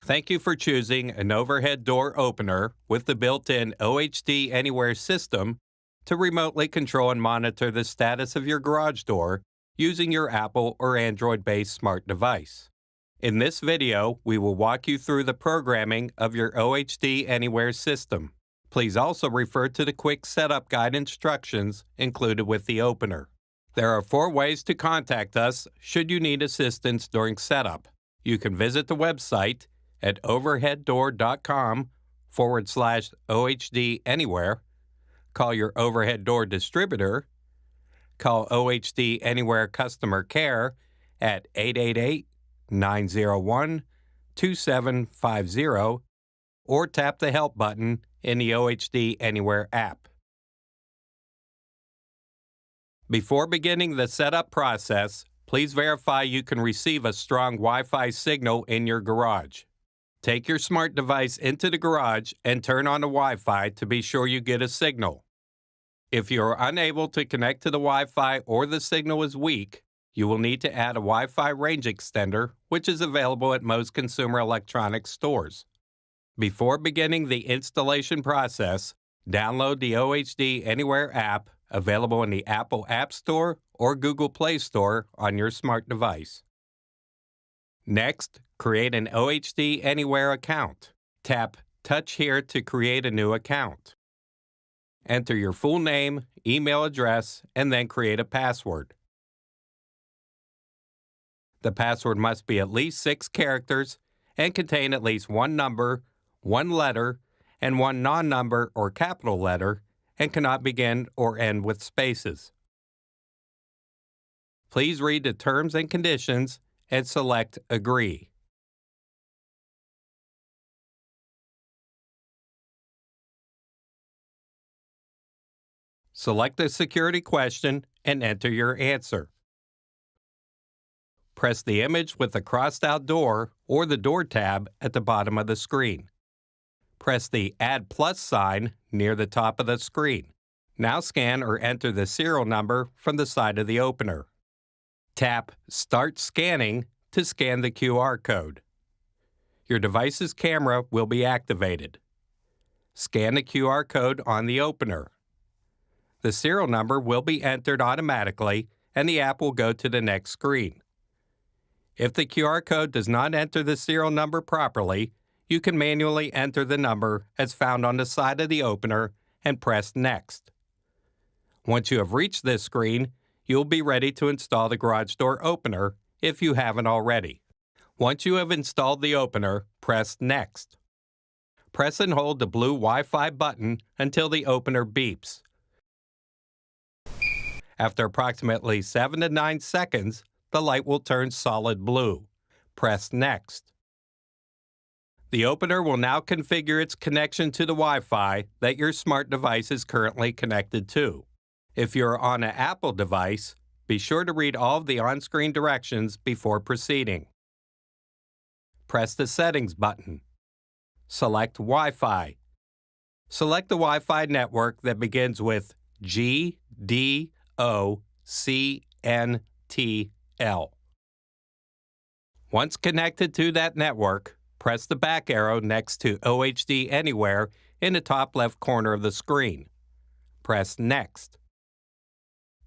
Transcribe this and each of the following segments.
Thank you for choosing an overhead door opener with the built-in OHD Anywhere system to remotely control and monitor the status of your garage door using your Apple or Android-based smart device. In this video, we will walk you through the programming of your OHD Anywhere system. Please also refer to the quick setup guide instructions included with the opener. There are 4 ways to contact us should you need assistance during setup. You can visit the website at overheaddoor.com/OHD Anywhere, call your overhead door distributor, call OHD Anywhere Customer Care at 888-901-2750, or tap the Help button in the OHD Anywhere app. Before beginning the setup process, please verify you can receive a strong Wi-Fi signal in your garage. Take your smart device into the garage and turn on the Wi-Fi to be sure you get a signal. If you are unable to connect to the Wi-Fi or the signal is weak, you will need to add a Wi-Fi range extender, which is available at most consumer electronics stores. Before beginning the installation process, download the OHD Anywhere app available in the Apple App Store or Google Play Store on your smart device. Next, create an OHD Anywhere account. Tap Touch here to create a new account. Enter your full name, email address, and then create a password. The password must be at least 6 characters and contain at least 1 number, 1 letter, and 1 non-number or capital letter, and cannot begin or end with spaces. Please read the terms and conditions and select Agree. Select the security question and enter your answer. Press the image with the crossed-out door or the door tab at the bottom of the screen. Press the Add Plus sign near the top of the screen. Now scan or enter the serial number from the side of the opener. Tap Start Scanning to scan the QR code. Your device's camera will be activated. Scan the QR code on the opener. The serial number will be entered automatically and the app will go to the next screen. If the QR code does not enter the serial number properly, you can manually enter the number as found on the side of the opener and press Next. Once you have reached this screen, you'll be ready to install the garage door opener if you haven't already. Once you have installed the opener, press Next. Press and hold the blue Wi-Fi button until the opener beeps. After approximately 7 to 9 seconds, the light will turn solid blue. Press Next. The opener will now configure its connection to the Wi-Fi that your smart device is currently connected to. If you're on an Apple device, be sure to read all of the on-screen directions before proceeding. Press the Settings button. Select Wi-Fi. Select the Wi-Fi network that begins with GDOCNTL. Once connected to that network, press the back arrow next to OHD Anywhere in the top left corner of the screen. Press Next.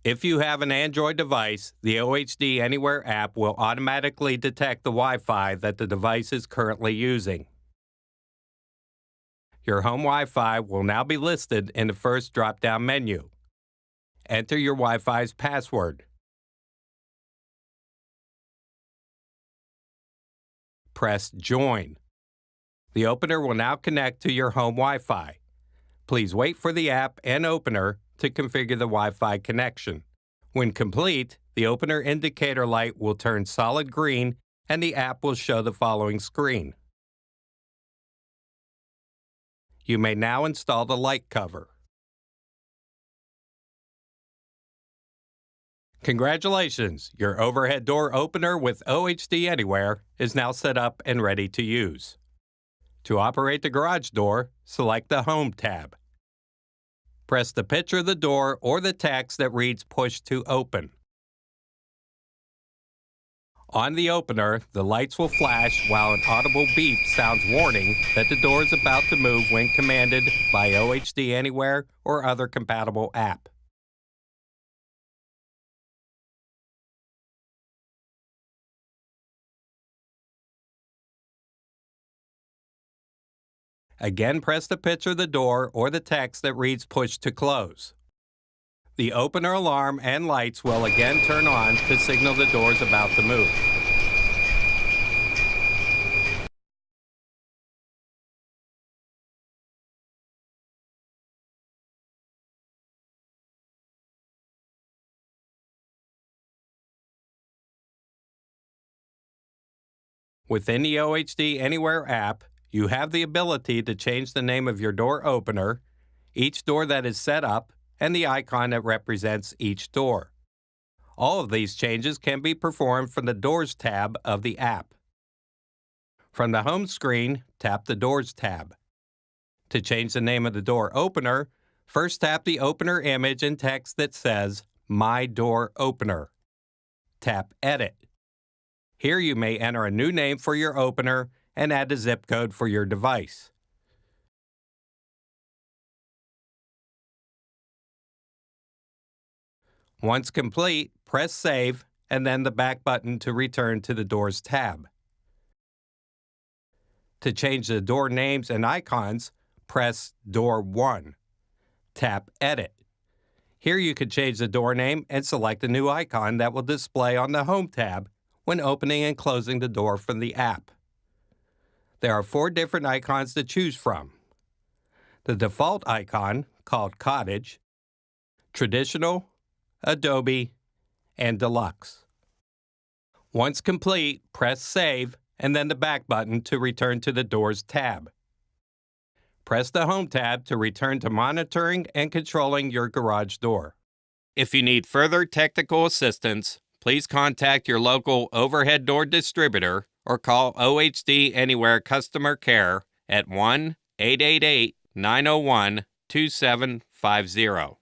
If you have an Android device, the OHD Anywhere app will automatically detect the Wi-Fi that the device is currently using. Your home Wi-Fi will now be listed in the first drop-down menu. Enter your Wi-Fi's password. Press Join. The opener will now connect to your home Wi-Fi. Please wait for the app and opener to configure the Wi-Fi connection. When complete, the opener indicator light will turn solid green and the app will show the following screen. You may now install the light cover. Congratulations! Your overhead door opener with OHD Anywhere is now set up and ready to use. To operate the garage door, select the Home tab. Press the picture of the door or the text that reads Push to Open. On the opener, the lights will flash while an audible beep sounds warning that the door is about to move when commanded by OHD Anywhere or other compatible app. Again, press the picture of the door or the text that reads "Push to close." The opener alarm and lights will again turn on to signal the door is about to move. Within the OHD Anywhere app, you have the ability to change the name of your door opener, each door that is set up, and the icon that represents each door. All of these changes can be performed from the Doors tab of the app. From the home screen, tap the Doors tab. To change the name of the door opener, first tap the opener image and text that says "My Door Opener." Tap Edit. Here you may enter a new name for your opener and add the zip code for your device. Once complete, press Save and then the back button to return to the Doors tab. To change the door names and icons, press Door 1. Tap Edit. Here you can change the door name and select a new icon that will display on the Home tab when opening and closing the door from the app. There are 4 different icons to choose from. The default icon, called Cottage, Traditional, Adobe, and Deluxe. Once complete, press Save and then the back button to return to the Doors tab. Press the Home tab to return to monitoring and controlling your garage door. If you need further technical assistance, please contact your local overhead door distributor or call OHD Anywhere Customer Care at 1-888-901-2750.